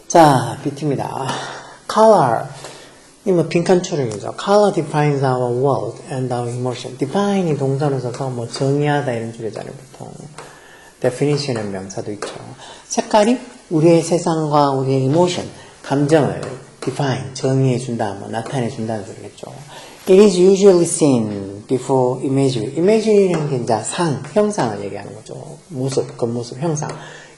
자, B트입니다. Color. 이 뭐 빈칸 추론이죠. Color defines our world and our emotion. Define이 동사로 써서 뭐 정의하다 이런 줄이잖아요, 보통. Definition은 명사도 있죠. 색깔이 우리의 세상과 우리의 emotion, 감정을 define, 정의해준다, 뭐 나타내준다는 소리겠죠. It is usually seen before imagery. imagery라는 게 이제 형상을 얘기하는 거죠. 모습, 겉모습, 형상.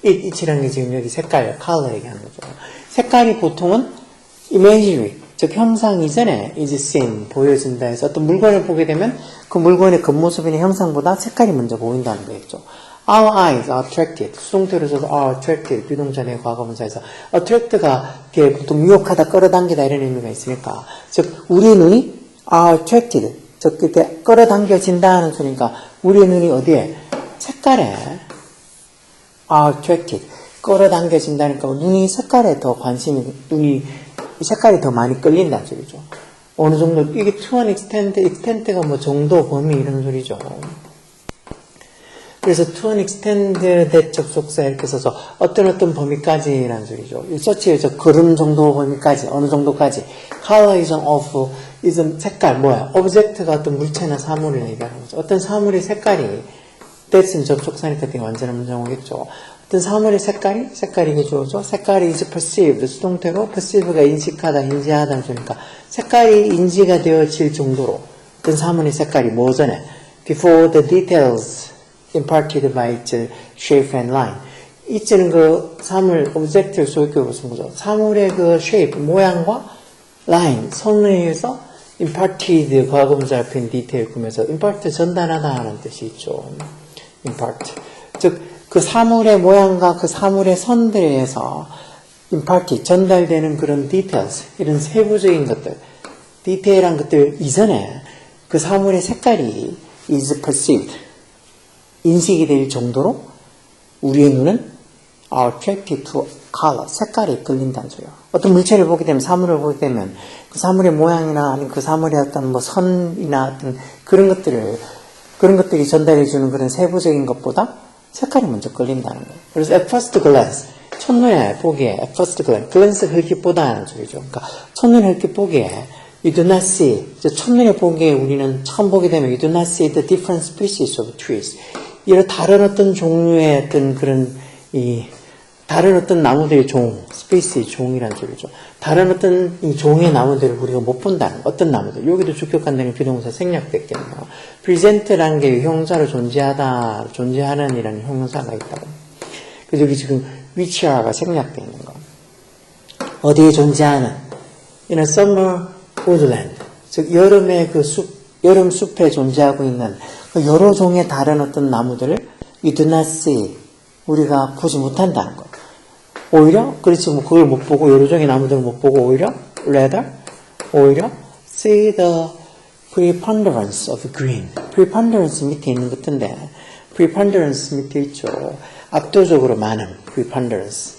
it이라는 게 지금 여기 색깔, color 얘기하는 거죠. 색깔이 보통은 imagery, 즉 형상 이전에 is seen, 보여진다 해서 어떤 물건을 보게 되면 그 물건의 겉모습이나 형상보다 색깔이 먼저 보인다는 거겠죠. Our eyes are attracted. 수동태로 써서 are attracted. 비동사의 과거분사에서 attract가 보통 유혹하다, 끌어당기다 이런 의미가 있으니까. 즉, 우리 눈이 are attracted. 즉, 그때 끌어당겨진다는 소리니까 우리 눈이 어디에? 색깔에 are attracted. 끌어당겨진다니까 눈이 색깔에 더 눈이 색깔이 더 많이 끌린다는 소리죠. 어느 정도, 이게 to an extent가 뭐 정도, 범위 이런 소리죠. 그래서 to an extent that 접속사 이렇게 써서 어떤 범위까지라는 소리죠. 서치에서 그런 정도 범위까지, 어느 정도까지. Color is of, is 색깔, 뭐야? object가 어떤 물체나 사물을 얘기하는 거죠. 어떤 사물의 색깔이, that은 접속사니까 되게 완전한 문장 오겠죠. 어떤 사물의 색깔이 이게 주어져. 색깔이 is perceived, 수동태고, perceive가 인식하다, 인지하다는 소리니까 색깔이 인지가 되어질 정도로 어떤 사물의 색깔이 뭐 전에 before the details imparted by its shape and line. 이때는 그 사물, object를 소유격으로 쓴 거죠. 사물의 그 shape, 모양과 line, 선에 의해서 imparted, 과거분사 앞에 detail 꾸며서 impart, 전달하다 하는 뜻이 있죠. impart. 즉, 그 사물의 모양과 그 사물의 선들에 의해서 imparted, 전달되는 그런 details, 이런 세부적인 것들, 디테일한 것들 이전에 그 사물의 색깔이 is perceived, 인식이 될 정도로 우리의 눈은 are attracted to color, 색깔이 끌린다는 소리예요. 어떤 물체를 보게 되면, 사물을 보게 되면 그 사물의 모양이나 아니면 그 사물의 어떤 뭐 선이나 어떤 그런 것들이 전달해주는 그런 세부적인 것보다 색깔이 먼저 끌린다는 거예요. 그래서 at first glance, 첫눈에 보기에 at first glance, 흙이 보다는 소리죠. 그러니까 첫눈에 흙이 보기에 you do not see, 첫눈에 보기에 우리는 처음 보게 되면 you do not see the different species of trees. 이런 다른 어떤 종류의 어떤 그런 다른 어떤 나무들의 스페이스의 종이라는 소리죠. 다른 어떤 이 종의 나무들을 우리가 못 본다는 거. 어떤 나무들. 여기도 주격한다는 비동사 생략됐겠네요. present라는 게 형사로 존재하는 이라는 형사가 있다고. 그래서 여기 지금 which are가 생략되어 있는 거. 어디에 존재하는 in a summer woodland. 즉 여름의 그 여름 숲에 존재하고 있는 그 여러 종의 다른 어떤 나무들을 you do not see. 우리가 보지 못한다는 거. 오히려, 그렇지, 뭐, 그걸 못 보고, 여러 종의 나무들을 못 보고, 오히려 see the preponderance of green. preponderance 밑에 있는 것인데, preponderance 밑에 있죠. 압도적으로 많음, preponderance.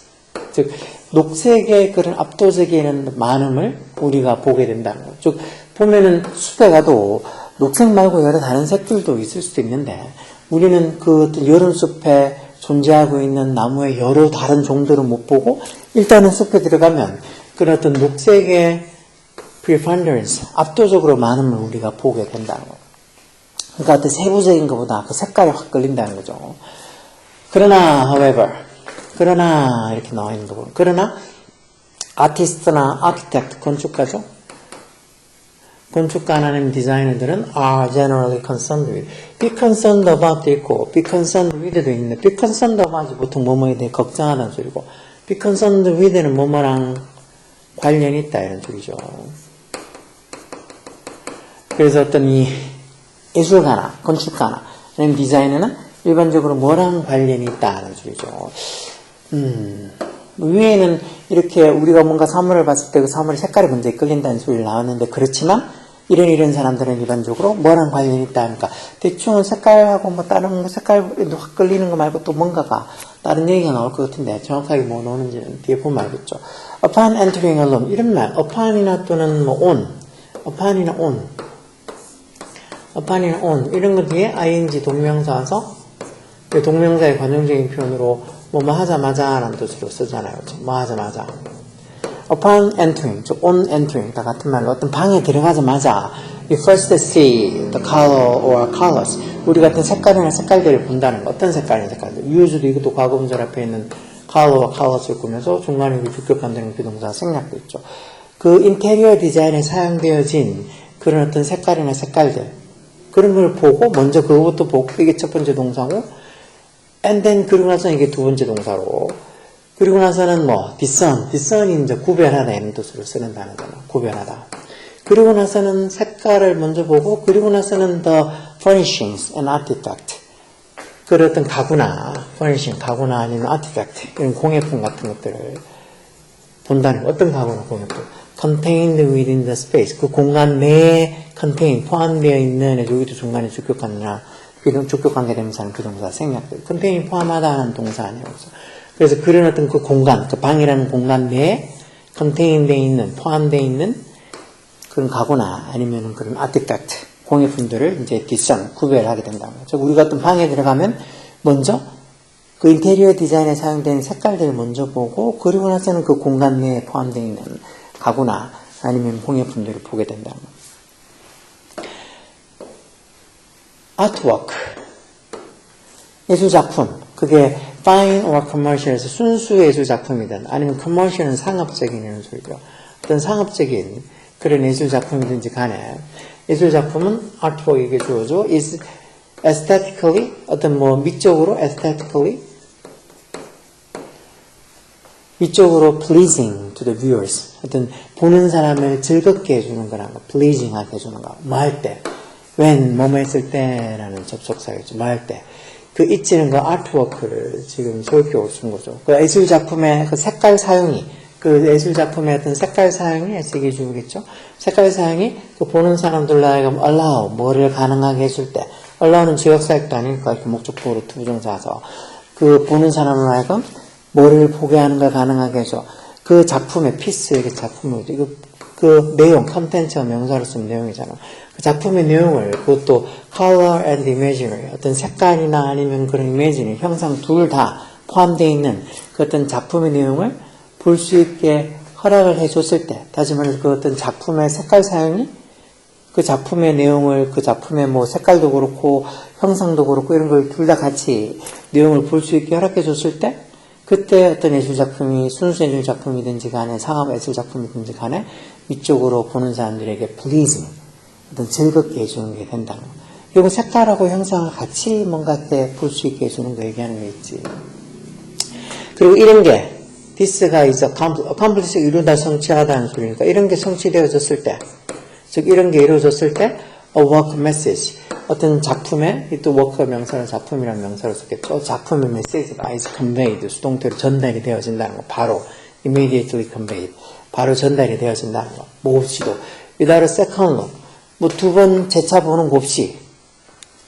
즉, 녹색의 그런 압도적인 많음을 우리가 보게 된다는 거. 즉, 보면은 숲에 가도 녹색 말고 여러 다른 색들도 있을 수도 있는데, 우리는 그 여름 숲에 존재하고 있는 나무의 여러 다른 종들을 못 보고 일단은 숲에 들어가면 그런 어떤 녹색의 preponderance, 압도적으로 많음을 우리가 보게 된다는 거예요. 그러니까 어떤 세부적인 것보다 그 색깔이 확 끌린다는 거죠. 그러나 however, 그러나 이렇게 나와 있는 거 보면 그러나 아티스트나 아키텍트, 건축가죠. 건축가나 아니면 디자이너들은 are generally concerned with. be concerned about도 있고 be concerned with도 있는데 be concerned about이 보통 뭐뭐에 대해 걱정하다는 소리고 be concerned with는 뭐뭐랑 관련이 있다 이런 소리죠. 그래서 어떤 이 예술가나 건축가나 아니면 디자이너는 일반적으로 뭐랑 관련이 있다는 소리죠. 위에는 이렇게 우리가 뭔가 사물을 봤을 때 그 사물의 색깔이 먼저 끌린다는 소리를 나왔는데 그렇지만 이런 사람들은 일반적으로 뭐랑 관련이 있다 하니까 대충 색깔하고 뭐 다른 뭐 색깔에도 확 끌리는 거 말고 또 뭔가가 다른 얘기가 나올 것 같은데 정확하게 뭐 나오는지는 뒤에 보면 알겠죠. upon entering a room 이런 말 upon이나 또는 뭐 on upon이나 on upon이나 on 이런 것 뒤에 ing 동명사 와서 그 동명사의 관용적인 표현으로 뭐뭐 하자마자 라는 뜻으로 쓰잖아요. 뭐 하자마자. upon entering, 즉 on entering 다 같은 말로 어떤 방에 들어가자마자 you first see the color or colors 우리 같은 색깔이나 색깔들을 본다는 거. 어떤 색깔이나 색깔들. usually 이것도 과거분절 앞에 있는 color와 colors를 꾸면서 중간에 주격관되는 비동사 생략도 있죠. 그 인테리어 디자인에 사용되어진 그런 어떤 색깔이나 색깔들 그런 걸 보고 먼저 그것부터 보고 이게 첫 번째 동사고 and then 그리고 나서는 이게 두 번째 동사로 그리고 나서는 뭐 discern이 이제 구별하다 이런 뜻으로 쓰는 단어잖아. 구별하다. 그리고 나서는 색깔을 먼저 보고 그리고 나서는 the furnishings and artifact 그 어떤 가구나 furnishing 가구나 아니면 artifact 이런 공예품 같은 것들을 본다는 거. 어떤 가구나 공예품 contained within the space 그 공간 내에 contain 포함되어 있는 여기도 중간에 주격관계나 이런 주격관계 대명사는 그 동사 생략돼. contain 포함하다는 동사 아니에요. 그래서 그런 어떤 그 공간 그 방이라는 공간 내에 contain되어 있는 포함되어 있는 그런 가구나 아니면 그런 artifact 공예품들을 이제 discern 구별하게 된다는 거죠. 우리가 어떤 방에 들어가면 먼저 그 인테리어 디자인에 사용된 색깔들을 먼저 보고 그리고 나서는 그 공간 내에 포함되어 있는 가구나 아니면 공예품들을 보게 된다는 거죠. artwork 예술작품 그게 fine or commercial에서 순수 예술작품이든 아니면 commercial은 상업적인 이런 소리죠. 어떤 상업적인 그런 예술작품이든지 간에 예술작품은 artwork에게 주어져 is aesthetically 어떤 뭐 미적으로 aesthetically 미적으로 pleasing to the viewers 어떤 보는 사람을 즐겁게 해주는 거라는 거 pleasing하게 해주는 거 뭐 할 때 when 뭐뭐 했을 때라는 접속사겠죠. 뭐 할 때 그 있지는 그 아트워크를 지금 소유격으로 쓴 거죠. 그 예술작품의 그 색깔 사용이 그 예술작품의 어떤 색깔 사용이 얘기해 주겠죠. 색깔 사용이 그 보는 사람들로 하여금 allow 뭐를 가능하게 해줄 때 allow는 지역사역도 아니니까 이렇게 목적보로 부정사서 그 보는 사람으로 하여금 뭐를 보게 하는 걸 가능하게 해줘. 그 작품의 피스 이게 작품을 이거 그 내용 컨텐츠가 명사로 쓰는 내용이잖아. 그 작품의 내용을 그것도 color and imagery 어떤 색깔이나 아니면 그런 이미지니 형상 둘 다 포함되어 있는 그 어떤 작품의 내용을 볼 수 있게 허락을 해줬을 때 다시 말해서 그 어떤 작품의 색깔 사용이 그 작품의 내용을 그 작품의 뭐 색깔도 그렇고 형상도 그렇고 이런 걸 둘 다 같이 내용을 볼 수 있게 허락해 줬을 때 그때 어떤 예술작품이 순수 예술작품이든지 간에 상업 예술작품이든지 간에 위쪽으로 보는 사람들에게 pleasing 어떤 즐겁게 해주는 게 된다는 거. 이거 색깔하고 형상을 같이 뭔가 때 볼 수 있게 해주는 거 얘기하는 게 있지. 그리고 이런 게 this가 is accomplish 이루다 성취하다는 소리니까 이런 게 성취되어졌을 때 즉 이런 게 이루어졌을 때 a work message 어떤 작품에 또 work가 명사로 작품이라는 명사로 썼겠죠. 작품의 메시지가 is conveyed 수동태로 전달이 되어진다는 거 바로 immediately conveyed 바로 전달이 되어진다는 거. 몹시도 without a second look 뭐 두 번 재차 보는 곱시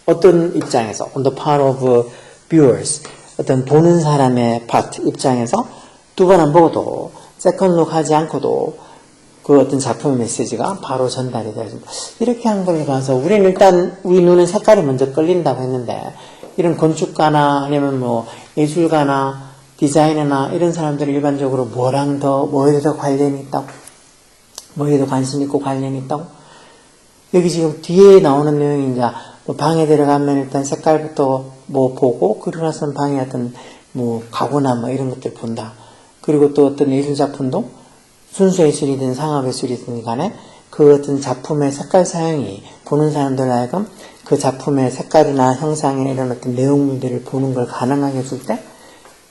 어떤 입장에서 on the part of viewers 어떤 보는 사람의 part 입장에서 두 번 안 보고도 second look 하지 않고도 그 어떤 작품의 메시지가 바로 전달이 되어진다. 이렇게 한 걸 봐서 우리는 일단 우리 눈은 색깔이 먼저 끌린다고 했는데 이런 건축가나 아니면 뭐 예술가나 디자이너나 이런 사람들은 일반적으로 뭐랑 더 뭐에 더 관련이 있다고 뭐에 더 관심 있고 관련이 있다고 여기 지금 뒤에 나오는 내용이 이제 뭐 방에 들어가면 일단 색깔부터 뭐 보고 그러고 나서는 방에 어떤 뭐 가구나 뭐 이런 것들 본다. 그리고 또 어떤 예술작품도 순수 예술이든 상업 예술이든 간에 그 어떤 작품의 색깔 사용이 보는 사람들 하여금 그 작품의 색깔이나 형상이나 이런 어떤 내용물들을 보는 걸 가능하게 해줄 때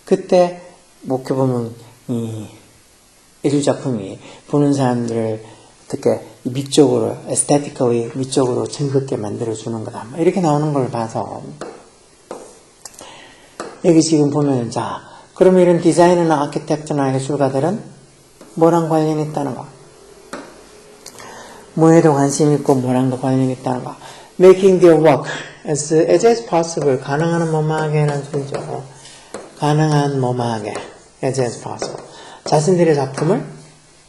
그때 뭐 어떻게 보면 이 예술작품이 보는 사람들을 어떻게 미적으로 aesthetically 미적으로 즐겁게 만들어주는 거다. 이렇게 나오는 걸 봐서 여기 지금 보면 자 그러면 이런 디자이너나 아키텍트나 예술가들은 뭐랑 관련이 있다는가? 뭐에도 관심 있고 뭐랑도 관련이 있다는가? Making their work as possible 가능한 뭐뭐하게라는 소리죠. 가능한 뭐뭐하게 as possible 자신들의 작품을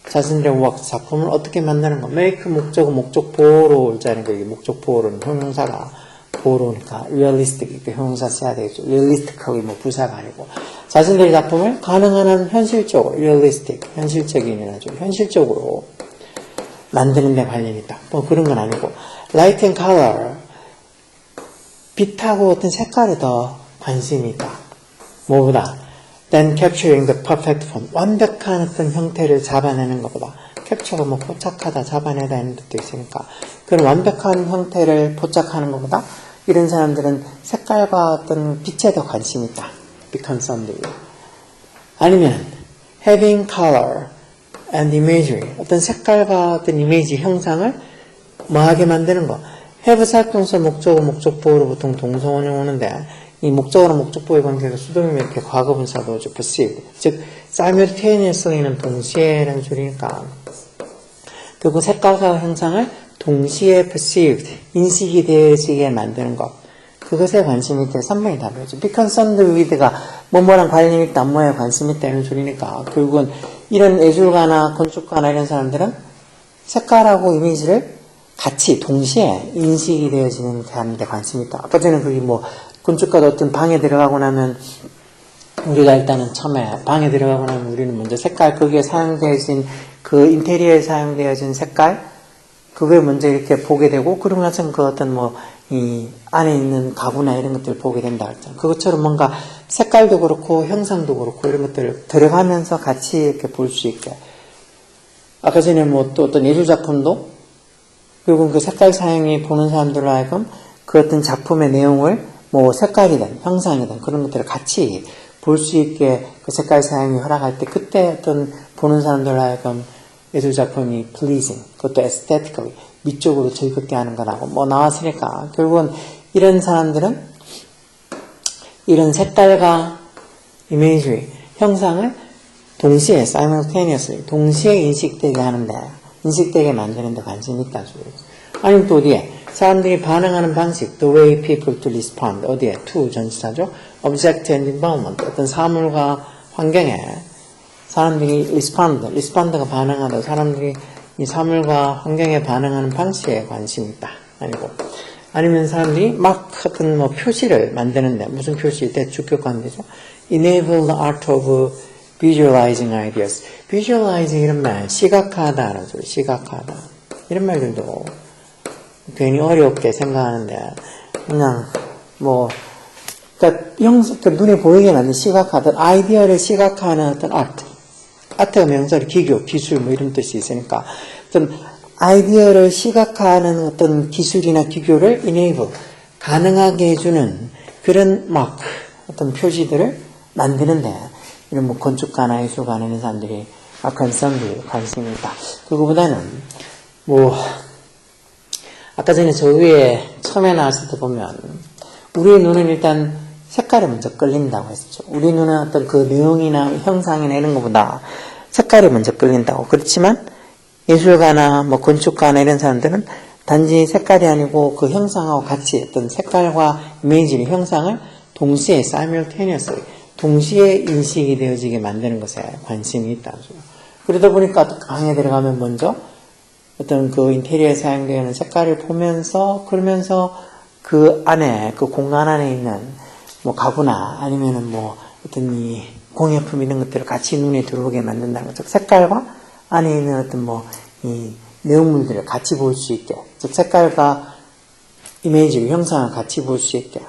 자신들의 work, 작품을 어떻게 만드는 거. make 목적은 목적 보호로 올 자는 거. 이게 목적 보호로는 형용사가 보호로니까 realistic 이렇게 형용사 써야 되겠죠. realistic하게 뭐 부사가 아니고 자신들의 작품을 가능한 한 현실적으로 realistic, 현실적인이라죠. 현실적으로 만드는 데 관련이 있다. 뭐 그런 건 아니고 light and color 빛하고 어떤 색깔에 더 관심이 있다. 뭐보다 than capturing the perfect form 완벽한 어떤 형태를 잡아내는 것보다 캡처가 뭐 포착하다 잡아내다 하는 뜻도 있으니까 그런 완벽한 형태를 포착하는 것보다 이런 사람들은 색깔과 어떤 빛에 더 관심이 있다. be concerned. 아니면 having color and imagery 어떤 색깔과 어떤 이미지 형상을 뭐하게 만드는 거. have 살동사 목적어 목적보호로 보통 동사원이 오는데 이 목적어나 목적보호의 관계가 수동이면 이렇게 과거분사도 오죠. perceive. 즉 simultaneously는 동시에라는 소리니까 그리고 색깔과 형상을 동시에 perceived, 인식이 되어지게 만드는 것. 그것에 관심이 있다. 3번이 답이죠. be concerned with가 뭐뭐랑 관련이 있다, 뭐에 관심이 있다 이런 소리니까 결국은 이런 예술가나 건축가나 이런 사람들은 색깔하고 이미지를 같이 동시에 인식이 되어지는 데 관심이 있다. 아까 전에 그게 뭐 건축가도 어떤 방에 들어가고 나면 우리가 일단은 처음에 방에 들어가고 나면 우리는 먼저 색깔 거기에 사용되어진 그 인테리어에 사용되어진 색깔 그걸 먼저 이렇게 보게 되고 그러고 나서 그 어떤 뭐 이 안에 있는 가구나 이런 것들을 보게 된다 했잖아. 그것처럼 뭔가 색깔도 그렇고 형상도 그렇고 이런 것들을 들어가면서 같이 이렇게 볼 수 있게. 아까 전에 뭐 또 어떤 예술 작품도 결국은 그 색깔 사용이 보는 사람들로 하여금 그 어떤 작품의 내용을 뭐 색깔이든 형상이든 그런 것들을 같이 볼 수 있게 그 색깔 사용이 허락할 때 그때 어떤 보는 사람들로 하여금 예술 작품이 pleasing, 그것도 aesthetically 미적으로 즐겁게 하는 거라고 뭐 나왔으니까 결국은 이런 사람들은 이런 색깔과 이미지, 형상을 동시에 simultaneously 동시에 인식되게 하는데 인식되게 만드는 데 관심이 있다. 아니면 또 어디에 사람들이 반응하는 방식 the way people to respond 어디에 to 전치사죠. object and environment 어떤 사물과 환경에 사람들이 respond가 반응하다 사람들이 이 사물과 환경에 반응하는 방식에 관심이 있다. 아니고 아니면 사람들이 막 어떤 뭐 표시를 만드는데 무슨 표시 대주격관계죠. enable the art of visualizing ideas. visualizing 이런 말 시각화하다라는 소리 시각화하다 이런 말들도 괜히 어렵게 생각하는데 그냥 뭐 그러니까 눈에 보이게 만든 시각화하던 아이디어를 시각화하는 어떤 아트가 명사로 기교, 기술 뭐 이런 뜻이 있으니까 어떤 아이디어를 시각화하는 어떤 기술이나 기교를 enable, 가능하게 해주는 그런 막 어떤 표시들을 만드는데 이런 뭐 건축가나 예술가나 이런 사람들이 concerned, 관심이 있다. 그거보다는 뭐 아까 전에 저 위에 처음에 나왔을 때 보면 우리의 눈은 일단 색깔에 먼저 끌린다고 했었죠. 우리 눈은 어떤 그 내용이나 형상이나 이런 것보다 색깔이 먼저 끌린다고. 그렇지만 예술가나 뭐 건축가나 이런 사람들은 단지 색깔이 아니고 그 형상하고 같이 어떤 색깔과 이미지를 형상을 동시에 simultaneously 동시에 인식이 되어지게 만드는 것에 관심이 있다. 그러다 보니까 방에 들어가면 먼저 어떤 그 인테리어에 사용되는 색깔을 보면서 그러면서 그 안에 그 공간 안에 있는 뭐 가구나 아니면은 뭐 어떤 이 공예품 이런 것들을 같이 눈에 들어오게 만든다는 거죠. 색깔과 안에 있는 어떤 뭐 이 내용물들을 같이 볼 수 있게, 즉 색깔과 이미지, 형상을 같이 볼 수 있게.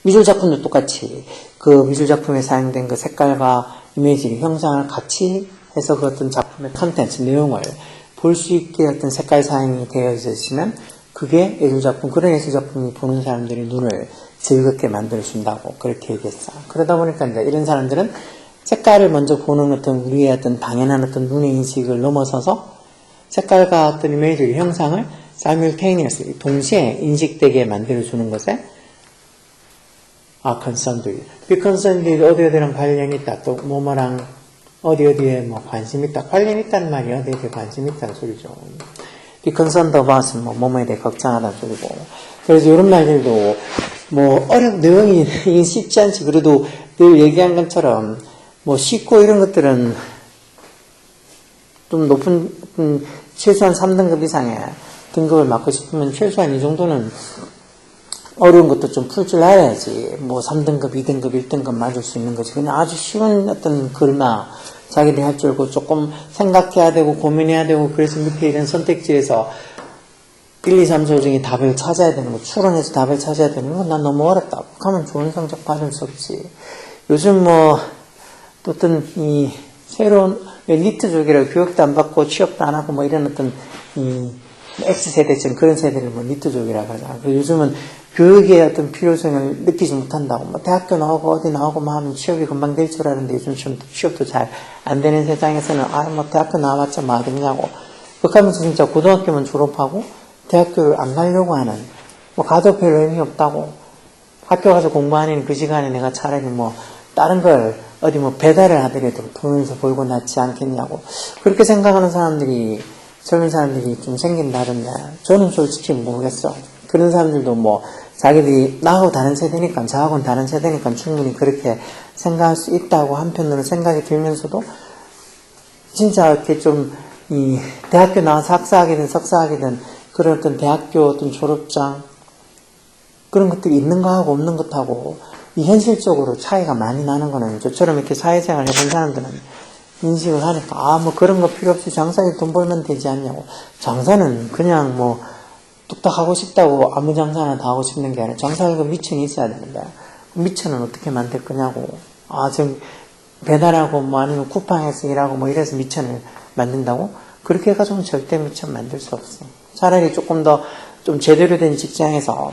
미술 작품도 똑같이 그 미술 작품에 사용된 그 색깔과 이미지, 형상을 같이 해서 그 어떤 작품의 컨텐츠, 내용을 볼 수 있게 어떤 색깔 사용이 되어 있으시면 그게 예술작품, 그런 예술작품이 보는 사람들의 눈을 즐겁게 만들어준다고 그렇게 얘기했어. 그러다 보니까 이제 이런 사람들은 색깔을 먼저 보는 어떤 우리의 어떤 당연한 어떤 눈의 인식을 넘어서서 색깔과 어떤 이미지, 형상을 simultaneously, 동시에 인식되게 만들어주는 것에 concerned with. be concerned with 어디어디랑 관련이 있다. 또 뭐뭐랑 어디에 뭐 관심 있다. 관련 있다는 말이 어디에 관심 있다는 소리죠. be concerned about 뭐뭐에 대해 걱정하다는 소리고. 그래서 이런 말들도 뭐 내용이 쉽지 않지. 그래도 늘 얘기한 것처럼 뭐 쉽고 이런 것들은 좀 높은, 최소한 3등급 이상의 등급을 맞고 싶으면 최소한 이 정도는 어려운 것도 좀 풀 줄 알아야지. 뭐 3등급, 2등급, 1등급 맞을 수 있는 거지. 그냥 아주 쉬운 어떤 글만 자기들이 할 줄 알고 조금 생각해야 되고 고민해야 되고 그래서 밑에 이런 선택지에서 1, 2, 3, 4 중에 답을 찾아야 되는 거, 추론해서 답을 찾아야 되는 건 난 너무 어렵다. 하면 좋은 성적 받을 수 없지. 요즘 뭐 어떤 이 새로운 니트족이라고 교육도 안 받고 취업도 안 하고 뭐 이런 어떤 이 X세대쯤 그런 세대를 뭐 니트족이라고 하잖아. 요즘은 교육의 어떤 필요성을 느끼지 못한다고. 뭐 대학교 나오고 어디 나오고 뭐 하면 취업이 금방 될 줄 알았는데 요즘 좀 취업도 잘 안 되는 세상에서는 뭐 대학교 나와봤자 뭐 하겠냐고. 그렇게 하면서 진짜 고등학교만 졸업하고 대학교를 안 가려고 하는, 뭐 가도 별 의미 없다고. 학교 가서 공부하는 그 시간에 내가 차라리 뭐 다른 걸 어디 뭐 배달을 하더라도 돈을 더 벌고 낫지 않겠냐고. 그렇게 생각하는 사람들이, 젊은 사람들이 좀 생긴다던데 저는 솔직히 모르겠어. 그런 사람들도 뭐 자기들이 나하고 다른 세대니까, 저하고는 다른 세대니까 충분히 그렇게 생각할 수 있다고 한편으로 생각이 들면서도 진짜 이렇게 좀 이 대학교 나와서 학사하기든 석사하기든 그런 어떤 대학교 어떤 졸업장 그런 것들이 있는 거하고 없는 것하고 이 현실적으로 차이가 많이 나는 거는 저처럼 이렇게 사회생활 해본 사람들은 인식을 하니까 뭐 그런 거 필요 없이 장사에 돈 벌면 되지 않냐고. 장사는 그냥 뭐 뚝딱 하고 싶다고 아무 장사나 다 하고 싶는 게 아니라 장사하고 미천이 있어야 되는데 미천은 어떻게 만들 거냐고. 지금 배달하고 뭐 아니면 쿠팡에서 일하고 뭐 이래서 미천을 만든다고? 그렇게 해가지고는 절대 미천 만들 수 없어. 차라리 조금 더 좀 제대로 된 직장에서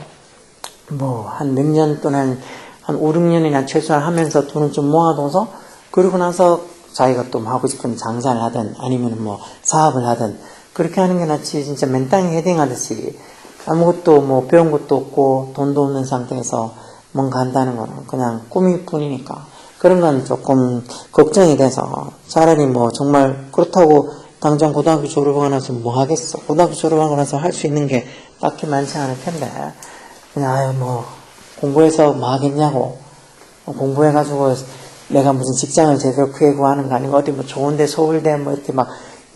뭐 한 몇 년 또는 한 5, 6년이나 최소한 하면서 돈을 좀 모아둬서 그러고 나서 자기가 또 하고 싶은 장사를 하든 아니면 뭐 사업을 하든 그렇게 하는 게 낫지. 진짜 맨땅에 헤딩하듯이 아무것도 뭐 배운 것도 없고 돈도 없는 상태에서 뭔가 한다는 거는 그냥 꿈일 뿐이니까 그런 건 조금 걱정이 돼서 차라리 뭐 정말 그렇다고 당장 고등학교 졸업하고 나서 뭐 하겠어. 고등학교 졸업하고 나서 할 수 있는 게 딱히 많지 않을 텐데 그냥 뭐 공부해서 뭐 하겠냐고. 공부해가지고 내가 무슨 직장을 제대로 크게 구하는 거 아니고 어디 뭐 좋은데 서울대 뭐 이렇게 막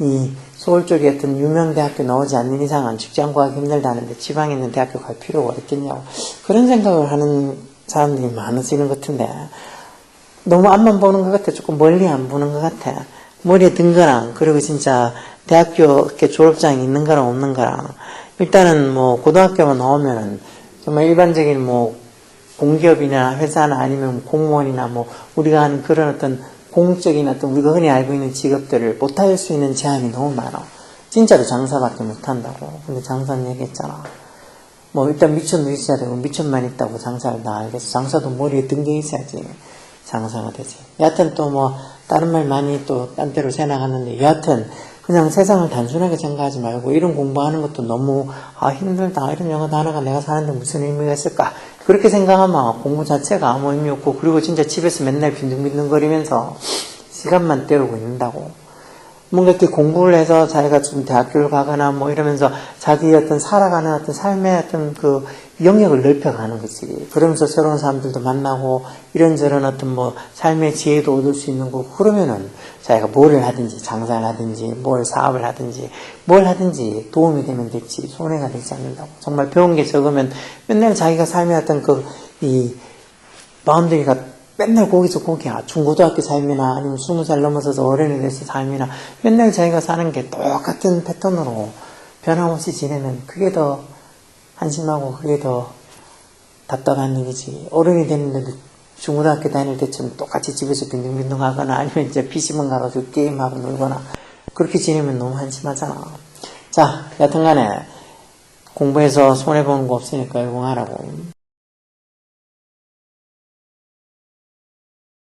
이 서울 쪽에 어떤 유명 대학교 나오지 않는 이상은 직장 구하기 힘들다는데 지방에 있는 대학교 갈 필요가 어딨겠냐고. 그런 생각을 하는 사람들이 많아지는 것 같은데 너무 앞만 보는 것 같아. 조금 멀리 안 보는 것 같아. 머리에 든 거랑 그리고 진짜 대학교 이렇게 졸업장이 있는 거랑 없는 거랑 일단은 뭐 고등학교만 나오면은 정말 일반적인 뭐 공기업이나 회사나 아니면 공무원이나 뭐 우리가 하는 그런 어떤 공적인 어떤 우리가 흔히 알고 있는 직업들을 못할 수 있는 제한이 너무 많아. 진짜로 장사밖에 못한다고. 근데 장사는 얘기했잖아. 뭐 일단 미천도 있어야 되고 미천만 있다고 장사를 다 알겠어. 장사도 머리에 든 게 있어야지 장사가 되지. 여하튼 또 뭐 다른 말 많이 또 딴 데로 새나갔는데 여하튼 그냥 세상을 단순하게 생각하지 말고 이런 공부하는 것도 너무 힘들다. 이런 영어 단어가 내가 사는데 무슨 의미가 있을까. 그렇게 생각하면 공부 자체가 아무 의미 없고 그리고 진짜 집에서 맨날 빈둥빈둥거리면서 시간만 때우고 있는다고. 뭔가 이렇게 공부를 해서 자기가 좀 대학교를 가거나 뭐 이러면서 자기 어떤 살아가는 어떤 삶의 어떤 그 영역을 넓혀가는 거지. 그러면서 새로운 사람들도 만나고 이런저런 어떤 뭐 삶의 지혜도 얻을 수 있는 거고 그러면은 자기가 뭐를 하든지 장사를 하든지 뭘 사업을 하든지 뭘 하든지 도움이 되면 됐지 손해가 되지 않는다고. 정말 배운 게 적으면 맨날 자기가 삶의 어떤 그 이 바운더리가 맨날 거기서 거기야. 중고등학교 삶이나 아니면 20살 넘어서서 어른이 돼서 삶이나 맨날 자기가 사는 게 똑같은 패턴으로 변함없이 지내면 그게 더 한심하고 그게 더 답답한 일이지. 어른이 됐는데도 중고등학교 다닐 때쯤 똑같이 집에서 빈둥빈둥 하거나 아니면 이제 PC방 가가지고 게임하고 놀거나 그렇게 지내면 너무 한심하잖아. 자, 여튼간에 공부해서 손해보는 거 없으니까 열공하라고.